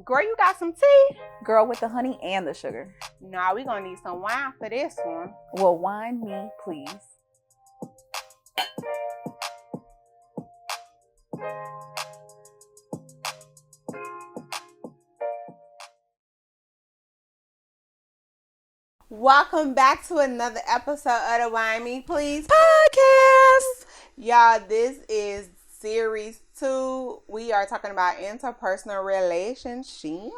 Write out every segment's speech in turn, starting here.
Girl, you got some tea? Girl, with the honey and the sugar. Nah, we gonna need some wine for this one. Well, wine me, please. Welcome back to another episode of the Wine Me Please podcast. Y'all, this is series 2. We are talking about interpersonal relationships.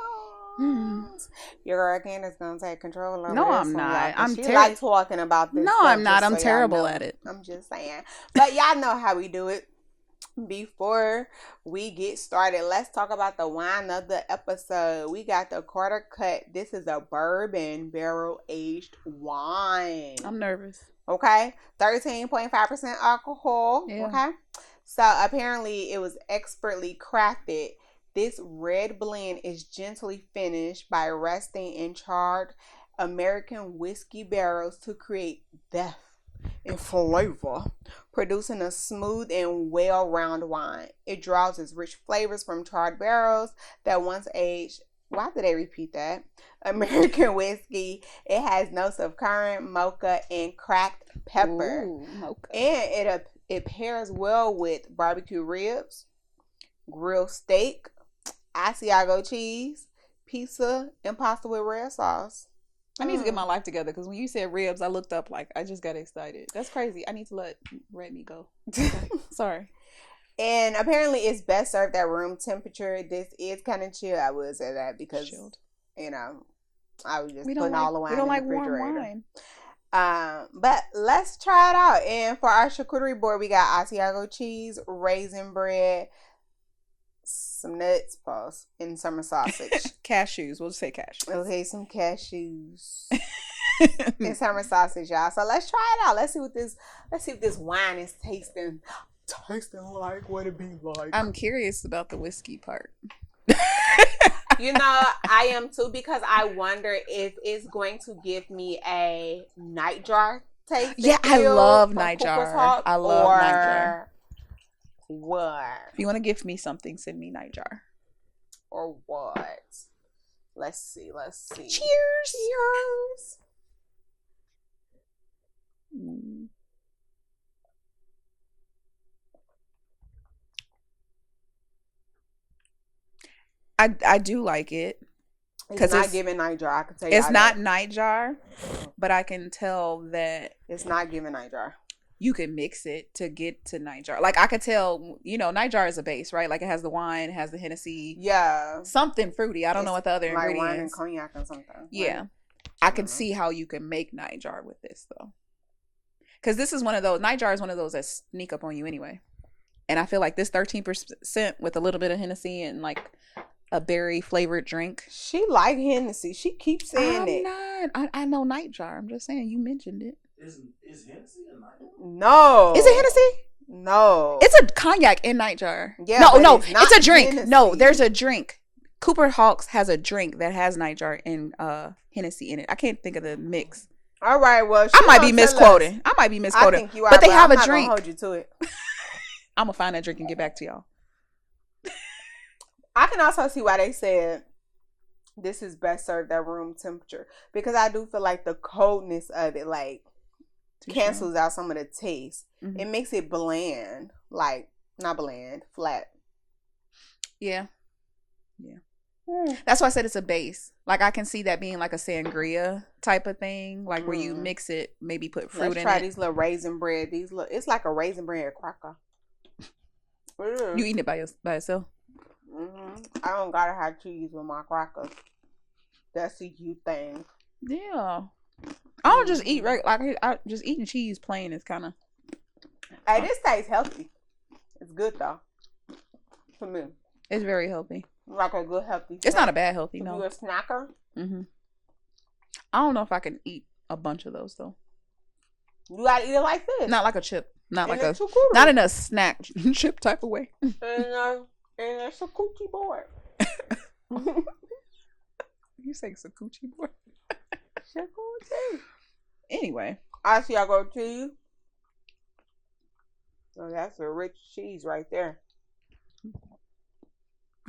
Your girl Candace gonna take control over No, this I'm not. I'm she like talking about this. No, stuff, I'm not. I'm so terrible at it. I'm just saying. But y'all know how we do it. Before we get started, let's talk about the wine of the episode. We got the quarter cut. This is a bourbon barrel aged wine. I'm nervous. Okay. 13.5% alcohol. Yeah. Okay. So apparently it was expertly crafted. This red blend is gently finished by resting in charred American whiskey barrels to create depth and flavor, producing a smooth and well-rounded wine. It draws its rich flavors from charred barrels that once aged. Why did they repeat that? American whiskey. It has notes of currant, mocha, and cracked pepper. Ooh, mocha. And it pairs well with barbecue ribs, grilled steak, Asiago cheese, pizza, and pasta with red sauce. I need to get my life together because when you said ribs, I looked up like I just got excited. That's crazy. I need to let me go. Okay. Sorry. And apparently it's best served at room temperature. This is kind of chill. I would say that because, you know, I was just putting all the wine in the refrigerator. Warm wine. But let's try it out. And for our charcuterie board, we got Asiago cheese, raisin bread, some nuts, and summer sausage. Cashews. We'll just say cashews. Okay, some cashews. And summer sausage, y'all. So let's try it out. Let's see what this wine is tasting like, what it be like. I'm curious about the whiskey part. You know, I am too, because I wonder if it's going to give me a nightjar taste. Yeah, I love nightjar. I love nightjar. What? If you want to gift me something, send me nightjar. Or what? Let's see. Cheers. I do like it. It's not giving nightjar. I can tell you. It's not nightjar, but I can tell that it's not giving nightjar. You can mix it to get to nightjar. Like I could tell, nightjar is a base, right? Like it has the wine, it has the Hennessy. Yeah. Something fruity. I don't know what the other ingredient wine is. And cognac or something. Yeah. I can see how you can make nightjar with this though. Because this is nightjar is one of those that sneak up on you anyway. And I feel like this 13% with a little bit of Hennessy and like a berry flavored drink. She like Hennessy. She keeps saying it. I know nightjar. I'm just saying, you mentioned it. Is Hennessy a nightjar? No. Is it Hennessy? No. It's a cognac in nightjar. Yeah. No, it's a drink. Hennessy. No, there's a drink. Cooper Hawks has a drink that has nightjar and Hennessy in it. I can't think of the mix. All right, well, I might be misquoting. I think you are, but they have I'm a drink. I'm not gonna hold you to it. I'm gonna find that drink and get back to y'all. I can also see why they said this is best served at room temperature, because I do feel like the coldness of it cancels out some of the taste. Mm-hmm. It makes it bland, not bland, flat. Yeah. That's why I said it's a base. Like I can see that being like a sangria type of thing, like where you mix it, maybe put fruit in it. Let's try these little raisin bread. It's like a raisin bread cracker. You eating it by yourself? Mm-hmm. I don't gotta have cheese with my crackers. That's a you thing. Yeah. I don't just eat I just eating cheese plain is kind of. Hey, this tastes healthy. It's good though. For me, it's very healthy. Like a good healthy snack. It's not a bad healthy, no. You a snacker? Mm-hmm. I don't know if I can eat a bunch of those though. You gotta eat it like this. Not like a chip. Not in a snack chip type of way. And a charcuterie board. You say charcuterie board? Charcuterie. Anyway. Asiago cheese. Oh, that's a rich cheese right there.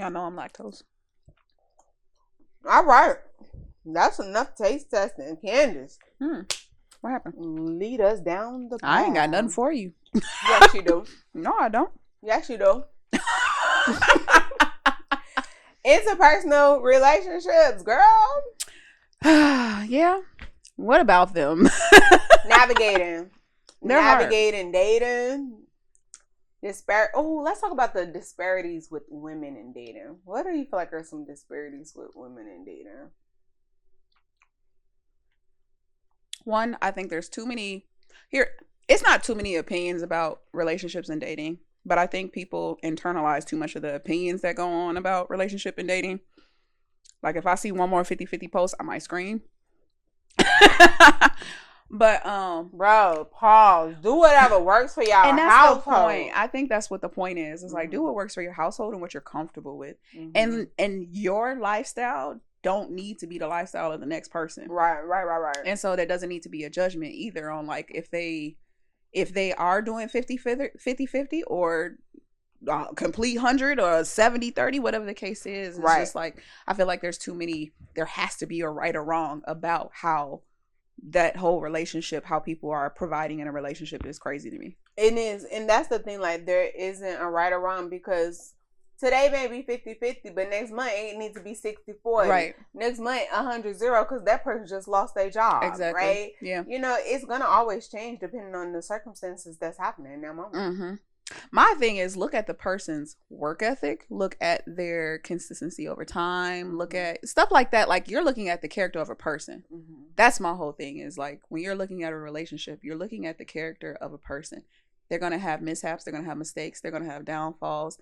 Y'all know I'm lactose. All right. That's enough taste testing. Candace. What happened? Lead us down the path. I ain't got nothing for you. Yes, you do. No, I don't. Yes, you do. Interpersonal relationships, girl. Yeah. What about them? Navigating. They're Navigating, dating. Let's talk about the disparities with women in dating. What do you feel like are some disparities with women in dating? One, I think there's too many here. It's not too many opinions about relationships and dating, but I think people internalize too much of the opinions that go on about relationship and dating. Like if I see one more 50-50 post, I might scream. But bro, pause. Do whatever works for y'all. And that's household. the point. I think that's what the point is. It's like do what works for your household and what you're comfortable with. And your lifestyle don't need to be the lifestyle of the next person. Right. And so there doesn't need to be a judgment either on like if they are doing 50-50 or complete 100 or 70-30, whatever the case is. It's just like I feel like there has to be a right or wrong about how that whole relationship, how people are providing in a relationship is crazy to me. It is. And that's the thing, like there isn't a right or wrong because today may be 50-50, but next month it needs to be 60-40. Right. Next month 100-0 because that person just lost their job. Exactly. Right? Yeah. You know, it's going to always change depending on the circumstances that's happening in that moment. Mm-hmm. My thing is look at the person's work ethic, look at their consistency over time, look at stuff like that. Like you're looking at the character of a person. That's my whole thing is like when you're looking at a relationship, you're looking at the character of a person. They're going to have mishaps. They're going to have mistakes. They're going to have downfalls.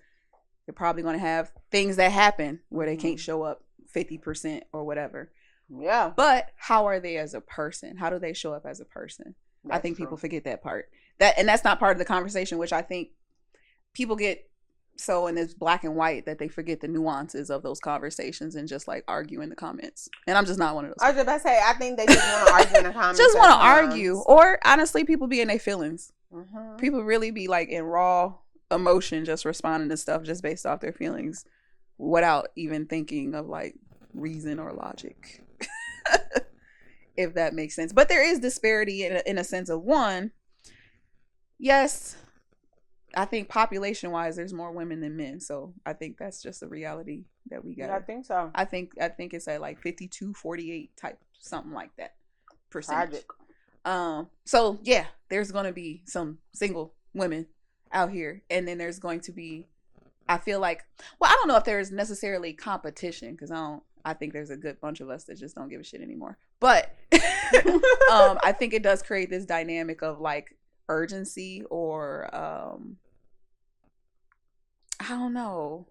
They're probably going to have things that happen where they can't show up 50% or whatever. Yeah. But how are they as a person? How do they show up as a person? I think people forget that part. That's not part of the conversation, which I think people get so in this black and white that they forget the nuances of those conversations and just like argue in the comments. And I'm just not one of those. I was just about to say, I think they just want to argue in the comments. Just want to argue. Or honestly, people be in their feelings. Mm-hmm. People really be like in raw emotion, just responding to stuff just based off their feelings without even thinking of like reason or logic. If that makes sense. But there is disparity in a sense of one. Yes, I think population wise, there's more women than men. So I think that's just a reality that we got. Yeah, I think so. I think it's at like 52-48 type, something like that percentage. Tragic. So yeah, there's going to be some single women out here. And then there's going to be, I feel like, well, I don't know if there's necessarily competition because I think there's a good bunch of us that just don't give a shit anymore. But I think it does create this dynamic of like urgency or I don't know.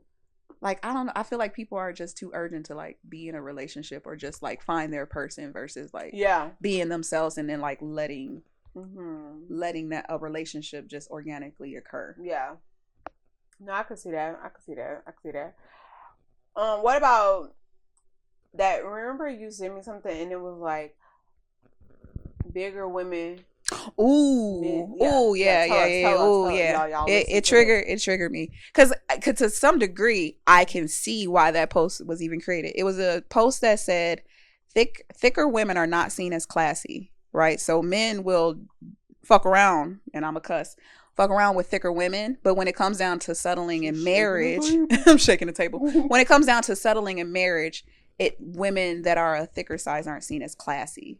Like, I don't know. I feel like people are just too urgent to like be in a relationship or just like find their person versus like being themselves and then like letting that a relationship just organically occur. Yeah. No, I could see that. What about that? Remember you sent me something and it was like bigger women. It triggered me because to some degree I can see why that post was even created. It was a post that said thicker women are not seen as classy, right? So men will fuck around, and I'm a cuss, fuck around with thicker women, but when it comes down to settling in marriage, I'm shaking the table. When it comes down to settling in marriage, women that are a thicker size aren't seen as classy.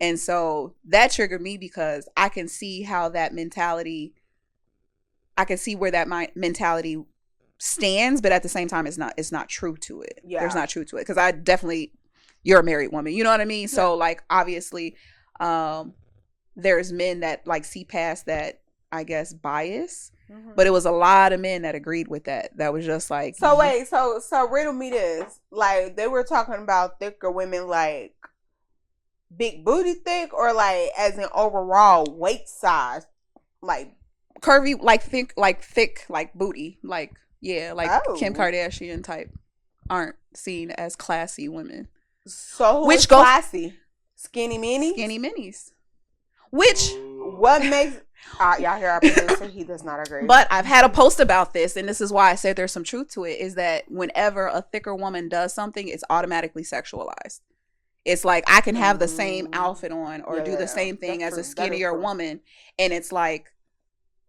And so that triggered me because I can see how that mentality, I can see where that mentality stands, but at the same time, it's not true to it. Yeah. There's not true to it. Because you're a married woman. You know what I mean? Yeah. So like, obviously, there's men that like see past that, I guess, bias. Mm-hmm. But it was a lot of men that agreed with that. That was just like. So wait, so riddle me this. Like, they were talking about thicker women, like, big booty thick, or like as an overall weight size, like curvy, like thick, like booty, like Kim Kardashian type aren't seen as classy women. So classy? Skinny minis. Which what makes Y'all hear our producer? He does not agree. But I've had a post about this, and this is why I said there's some truth to it, is that whenever a thicker woman does something, it's automatically sexualized. It's like I can have the same outfit on or do the same thing as a skinnier woman, and it's like,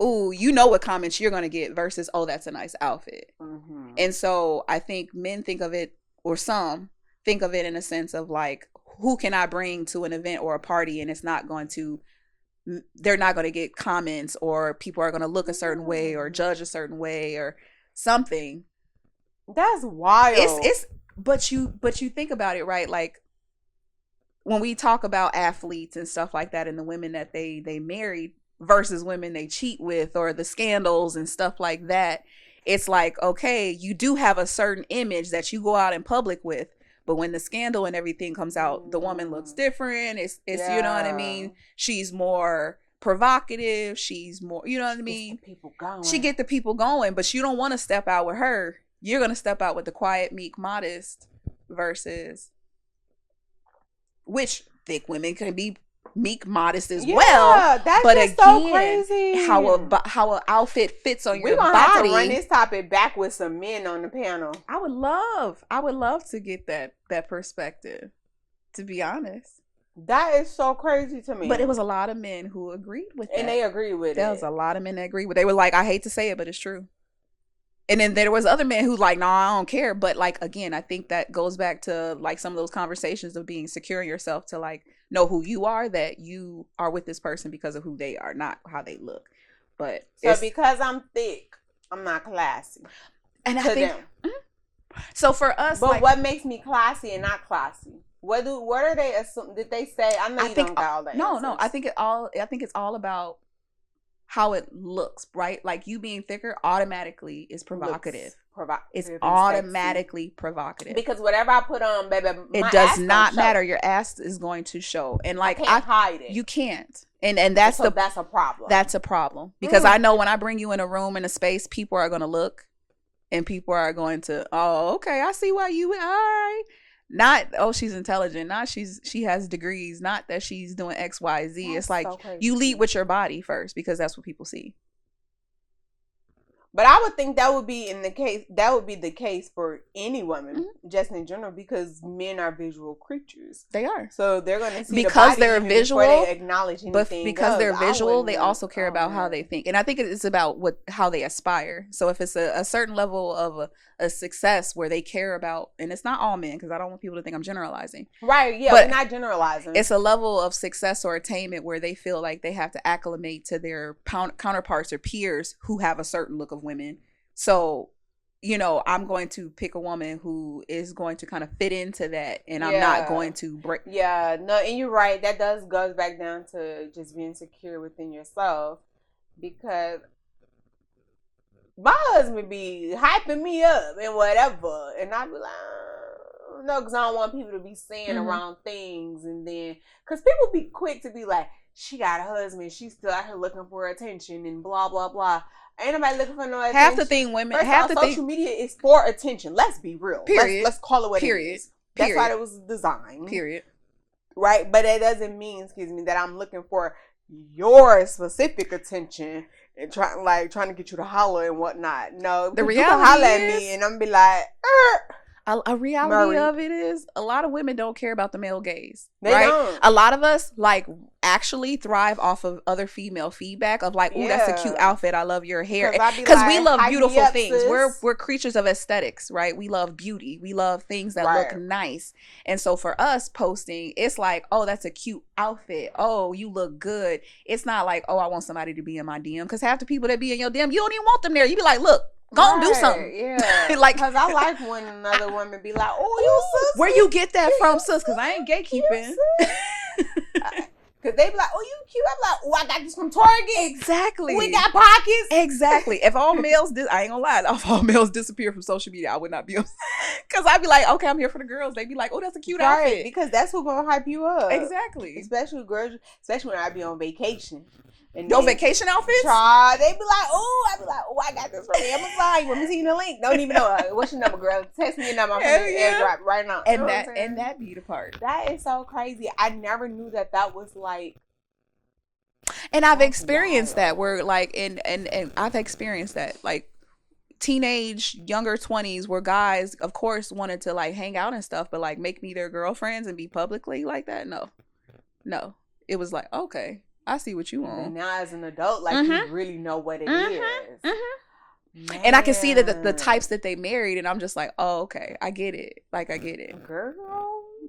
ooh, you know what comments you're going to get versus, oh, that's a nice outfit. Mm-hmm. And so I think men think of it, or some think of it in a sense of like, who can I bring to an event or a party, and it's not going to, they're not going to get comments, or people are going to look a certain way or judge a certain way or something. That's wild. But you think about it, right? Like when we talk about athletes and stuff like that, and the women that they married versus women they cheat with, or the scandals and stuff like that, it's like, okay, you do have a certain image that you go out in public with. But when the scandal and everything comes out, the woman looks different. It's you know what I mean? She's more provocative. She's more, you know what I mean? People going. She get the people going, but you don't want to step out with her. You're going to step out with the quiet, meek, modest versus, which thick women can be meek, modest as well. That's but just again, so crazy. How an outfit fits on your body. We're gonna have to run this topic back with some men on the panel. I would love to get that perspective, to be honest. That is so crazy to me. But it was a lot of men who agreed with that. And they agreed with it. There was a lot of men that agreed with it. They were like, I hate to say it, but it's true. And then there was other men who like, no, I don't care. But like, again, I think that goes back to like some of those conversations of being secure in yourself, to like know who you are, that you are with this person because of who they are, not how they look. But so because I'm thick, I'm not classy. And I think so for us. But like, what makes me classy and not classy? What are they assume? Did they say? I know you don't got all that. No. I think it's all about how it looks, right? Like you being thicker automatically is provocative. It's automatically provocative. Because whatever I put on, baby, it does not matter. Your ass is going to show, and like I can't hide it. You can't, and that's a problem. That's a problem because I know when I bring you in a room, in a space, people are going to look, and people are going to, oh, okay, I see why you. All right. Not, oh, she's intelligent. Not she has degrees. Not that she's doing X, Y, Z. That's it's like so you lead with your body first because that's what people see. But I would think that would be the case for any woman, just in general, because men are visual creatures. They are. So they're going to see because the body they're visual. They acknowledge anything. But because they're visual, they also care about how they think, and I think it's about how they aspire. So if it's a certain level of a success where they care about, and it's not all men, because I don't want people to think I'm generalizing. Right? Yeah, but we're not generalizing. It's a level of success or attainment where they feel like they have to acclimate to their counterparts or peers who have a certain look of women. So, you know, I'm going to pick a woman who is going to kind of fit into that, and I'm not going to break. Yeah, no, and you're right. That goes back down to just being secure within yourself, because my husband be hyping me up and whatever, and I be like, no, because I don't want people to be saying around things, and then because people be quick to be like, she got a husband, she's still out here looking for attention and blah blah blah. Ain't nobody looking for no attention. Half the thing women, social media is for attention. Let's be real. Period. Let's call it what it is. That's why it was designed. Period. Right, but it doesn't mean, that I'm looking for your specific attention and trying to get you to holler and whatnot. No, the reality you can holler at me and I'm be like, a reality of it is a lot of women don't care about the male gaze. They don't. A lot of us like actually thrive off of other female feedback of like, oh, that's a cute outfit. I love your hair. Because we love beautiful things. We're creatures of aesthetics, right? We love beauty. We love things that look nice. And so for us posting, it's like, oh, that's a cute outfit. Oh, you look good. It's not like, oh, I want somebody to be in my DM. Because half the people that be in your DM, you don't even want them there. You be like, look, go and do something. Yeah. Like, because I like when another woman be like, oh, you sis. Where you get that from, sis? Because I ain't gatekeeping. Because they be like, oh, you cute. I'm like, oh, I got this from Target. Exactly. We got pockets. Exactly. If all males, I ain't gonna lie, if all males disappear from social media, I would not be on. Because I'd be like, okay, I'm here for the girls. They'd be like, oh, that's a cute outfit. Because that's who gonna hype you up. Exactly. Especially girls, especially when I be on vacation. And no vacation outfits? They be like, oh, I be like, oh, I got this from Amazon. You want me to see the link? Don't even know. What's your number, girl? Text me your number. I'm going to airdrop right now. And that be the part. That is so crazy. I never knew that was like. And I've That's experienced wild. that where like and I've experienced that like teenage younger 20s where guys of course wanted to like hang out and stuff but like make me their girlfriends and be publicly like that. No, it was like, okay, I see what you And want. now as an adult, like you really know what it is. And I can see that the types that they married, and I'm just like, oh, okay, I get it. Like I get it. Girl.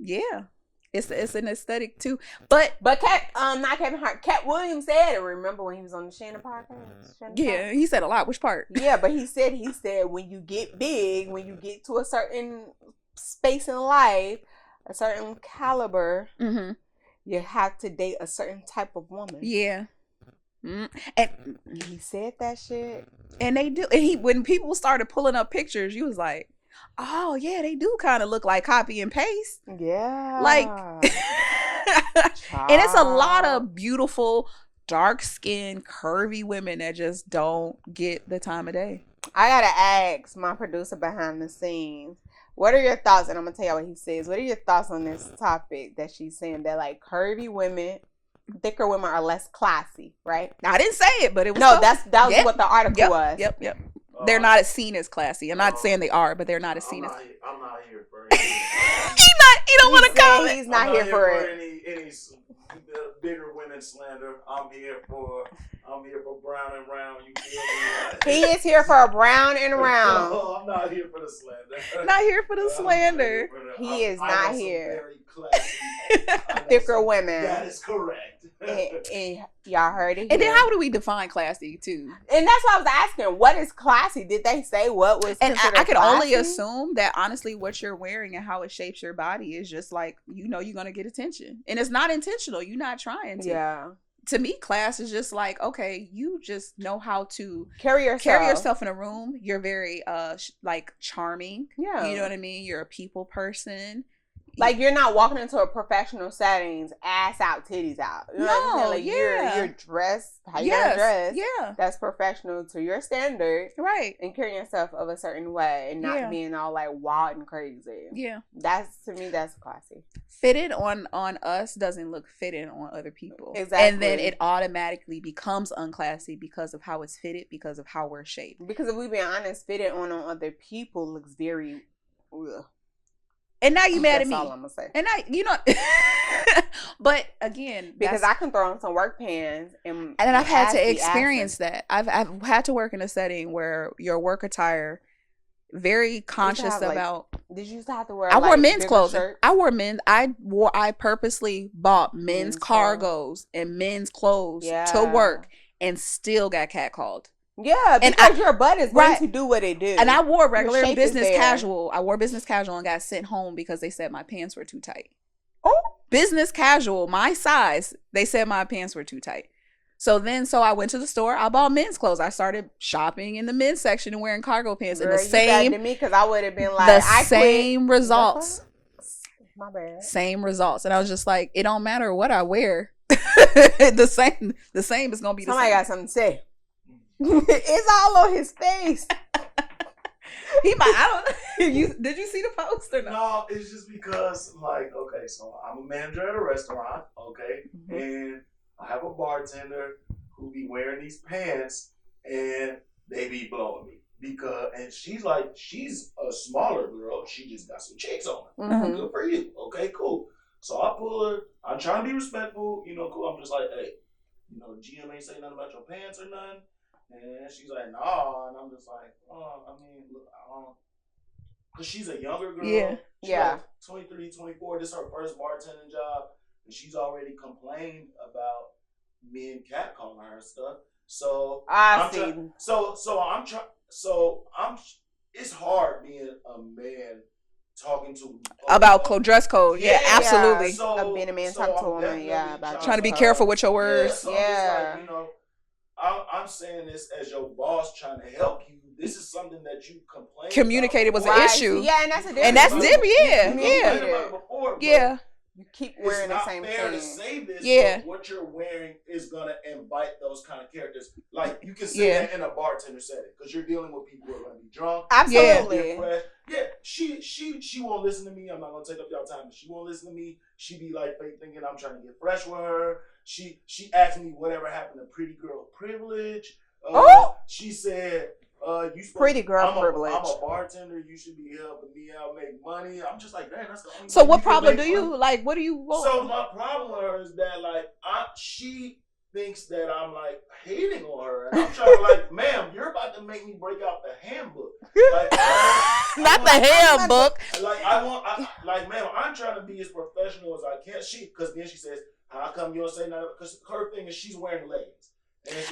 Yeah, it's an aesthetic too. But Not Kevin Hart. Cat Williams said it. Remember when he was on the Shannon podcast? yeah, he said a lot. Which part? Yeah, but he said when you get big, when you get to a certain space in life, a certain caliber, you have to date a certain type of woman. Yeah. And he said that shit. And they do. And when people started pulling up pictures, you was like, oh yeah, they do kind of look like copy and paste. Yeah. Like and it's a lot of beautiful, dark-skinned, curvy women that just don't get the time of day. I gotta ask my producer behind the scenes, what are your thoughts? And I'm gonna tell you what he says. What are your thoughts on this topic that she's saying that like curvy women, thicker women are less classy, right? Now, I didn't say it, but it was that was what the article was. Yep. They're not as seen as classy. I'm not saying they are, but they're not as seen as. I'm not here for it. He don't want to comment. He's not here for it. Any bigger women slander. I'm here for brown and round. You feel me? He is here for a brown and round. No, I'm not here for the slander. Not here for the slander. He is not here. Very classy, thicker women. That is correct. and y'all heard it. And then how do we define classy too? And that's why I was asking, what is classy? Did they say what was? And I can classy? only assume that honestly, what you're wearing and how it shapes your body is just like you're gonna get attention, and it's not intentional. You're not trying to. Yeah. To me, class is just like, okay, you just know how to carry yourself in a room. You're very like charming. Yeah. You know what I mean? You're a people person. Like you're not walking into a professional settings, ass out, titties out. You know what I'm saying? Like you're dressed how you gotta dress. Yeah. That's professional to your standard. Right. And carrying yourself of a certain way and not being all like wild and crazy. Yeah. To me, that's classy. Fitted on us doesn't look fitted on other people. Exactly. And then it automatically becomes unclassy because of how it's fitted, because of how we're shaped. Because if we be honest, fitted on other people looks very And now you mad at me. That's all I'm gonna say. And but again, because I can throw on some work pants and I've had to experience that. I've had to work in a setting where your work attire, very conscious about. Did you used to have to wear? I wore men's clothes. Shirts? I purposely bought men's cargos and men's clothes to work, and still got catcalled. Yeah, because your butt is going to do what it do. And I wore regular business casual. I wore business casual and got sent home because they said my pants were too tight. Oh, business casual, my size. They said my pants were too tight. So I went to the store. I bought men's clothes. I started shopping in the men's section and wearing cargo pants. Girl, and the same, because I would have been like the same results. My bad. Same results, and I was just like, it don't matter what I wear. the same is gonna be. Somebody got something to say. It's all on his face. He might. I don't. Did you see the post or not? No, it's just because, like, okay, so I'm a manager at a restaurant, okay, and I have a bartender who be wearing these pants, and they be blowing me and she's a smaller girl. She just got some chicks on her. Good for you. Okay, cool. So I pull her. I'm trying to be respectful. Cool. I'm just like, hey, GM ain't say nothing about your pants or nothing. And she's like, nah. And I'm just like, oh, I mean, look, because she's a younger girl. Yeah. She's like 23, 24. This is her first bartending job. And she's already complained about men catcalling her and stuff. So it's hard being a man talking to about dress code. Yeah, absolutely. Yeah. So, being a man talking to a woman, about trying to be careful with your words. Yeah. I'm saying this as your boss trying to help you. This is something that you communicated was an issue. Yeah, and that's a difference. And that's different. Yeah. You keep wearing the same thing. It's not fair to say this, but what you're wearing is going to invite those kind of characters. Like, you can say that in a bartender setting because you're dealing with people who are going to be drunk. Absolutely. Yeah, she won't listen to me. I'm not going to take up y'all time, but she won't listen to me. She be like fake thinking I'm trying to get fresh with her. She asked me whatever happened to pretty girl privilege. She said, pretty girl privilege. I'm a bartender. You should be helping me out make money. I'm just like, man, that's the only. So what problem do you like? What do you want? So my problem with her is that like she thinks that I'm like hating on her, and I'm trying to like, ma'am, you're about to make me break out the handbook. Like, not the handbook. Like, ma'am, I'm trying to be as professional as I can. Because then she says, how come you don't say nothing? Because her thing is she's wearing leggings.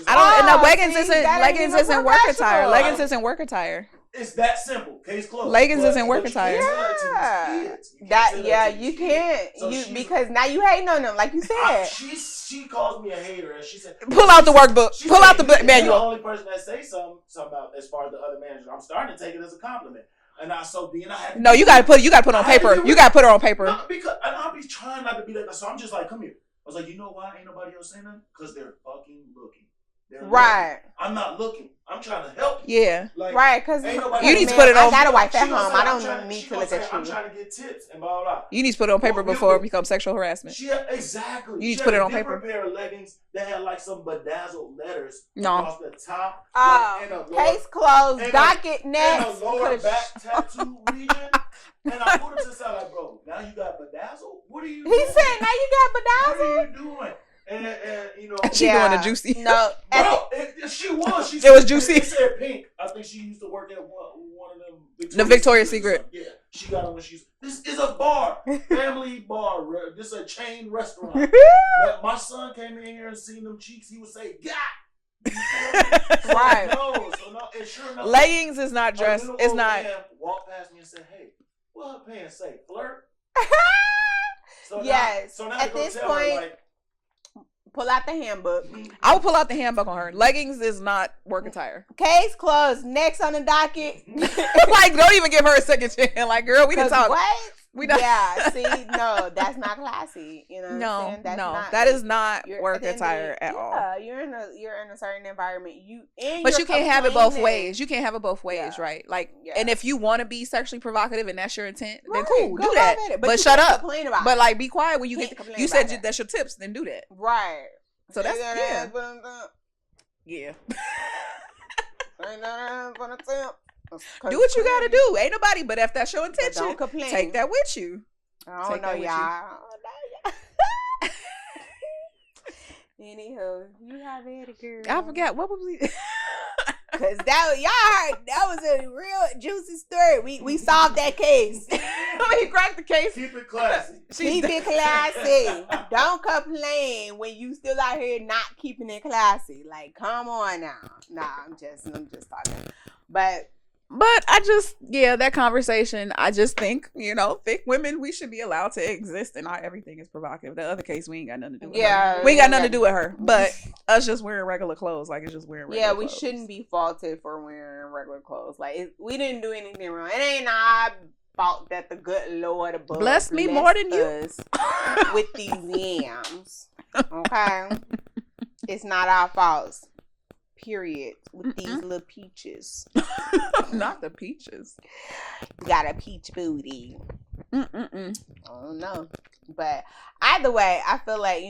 I don't. No, leggings isn't work attire. Leggings isn't work attire. It's that simple. Case closed. Leggings isn't work attire. You can't. Because now you hating on them, like you said. She calls me a hater, and she said, "Pull out the workbook. Pull out the manual." The only person that say something about as far as the other managers. I'm starting to take it as a compliment. And I had to. No, you gotta put it on paper. You gotta put it on paper. No, because I'll be trying not to be like. So I'm just like, come here. I was like, you know why ain't nobody else saying nothing? Because they're fucking looking. Right. Looking. I'm not looking. I'm trying to help you. Yeah. Like, right, because you need to put it on. I got a wife at home. I don't need to look at you. I'm trying to get tips and blah, blah, blah. You need to put it on paper before it becomes sexual harassment. Exactly. You need to put it on paper. A pair of leggings that had like some bedazzled letters across the top. Case closed. Docket next. And a lower back tattoo region. And I put it to the side like, bro, now you got bedazzled? What are you doing? He said, now you got bedazzled? What are you doing? And you know, she doing a juicy. No, she was. It was juicy. It said pink. I think she used to work at one of them. The Victoria's Secret. Yeah, she got it when she's. This is a bar, family bar. This is a chain restaurant. My son came in here and seen them cheeks. He would say, "God." Right. And sure enough, leggings is not dress. It's not. Walked past me and said, "Hey, what her pants say? Flirt." Yes. So now at this point. Her, like, pull out the handbook. I will pull out the handbook on her. Leggings is not work attire. Case closed. Next on the docket. Like, don't even give her a second chance. Like, girl, we didn't talk. What? Yeah, see, no, that's not classy. You know what I'm saying? That is not work attire at all. Yeah, you're in a certain environment. But you can't have it both ways. You can't have it both ways, right? Like, and if you want to be sexually provocative and that's your intent, then cool, do that. But shut up. But like, be quiet when you get. You said that's your tips, then do that. Right. So that's yeah. Do what you gotta do. Ain't nobody, but if that's your intention, don't complain. Take that with you. I don't know, y'all. Anywho, you have it, girl. I forgot what was we. Cause that was a real juicy story. We solved that case. We cracked the case. Keep it classy. Keep it classy. Don't complain when you still out here not keeping it classy. Like, come on now. Nah, I'm just talking. But I just, that conversation, I just think, thick women, we should be allowed to exist and not everything is provocative. The other case, we ain't got nothing to do with her. We ain't got nothing to do with her. But us just wearing regular clothes, like it's just wearing regular clothes. We shouldn't be faulted for wearing regular clothes. Like, we didn't do anything wrong. It ain't our fault that the good Lord above blessed me more than you with these yams. Okay? It's not our fault. Period. With these little peaches. Not the peaches. You got a peach booty. I don't know. But either way, I feel like,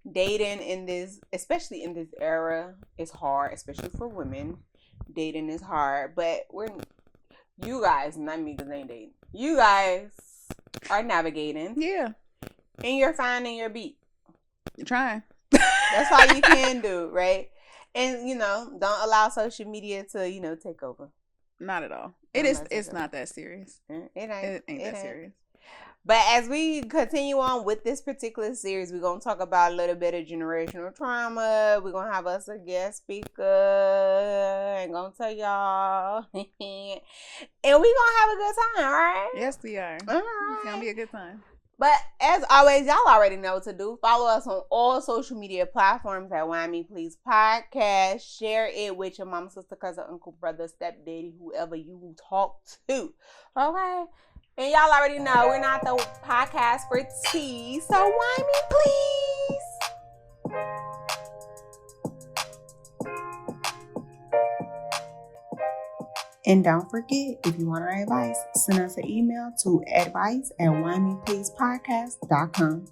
dating especially in this era, is hard, especially for women. Dating is hard. But you guys, not me because I ain't dating. You guys are navigating. Yeah. And you're finding your beat. You're trying. That's all you can do, right? And, don't allow social media to, take over. Not at all. It's not that serious. It ain't that serious. But as we continue on with this particular series, we're going to talk about a little bit of generational trauma. We're going to have us a guest speaker. And going to tell y'all. And we're going to have a good time, all right? Yes, we are. All right. It's going to be a good time. But as always, y'all already know what to do. Follow us on all social media platforms at Why Me Please Podcast. Share it with your mom, sister, cousin, uncle, brother, stepdaddy, whoever you talk to. Okay? And y'all already know we're not the podcast for tea. So why me please? And don't forget, if you want our advice, send us an email to advice@whymepleasepodcast.com.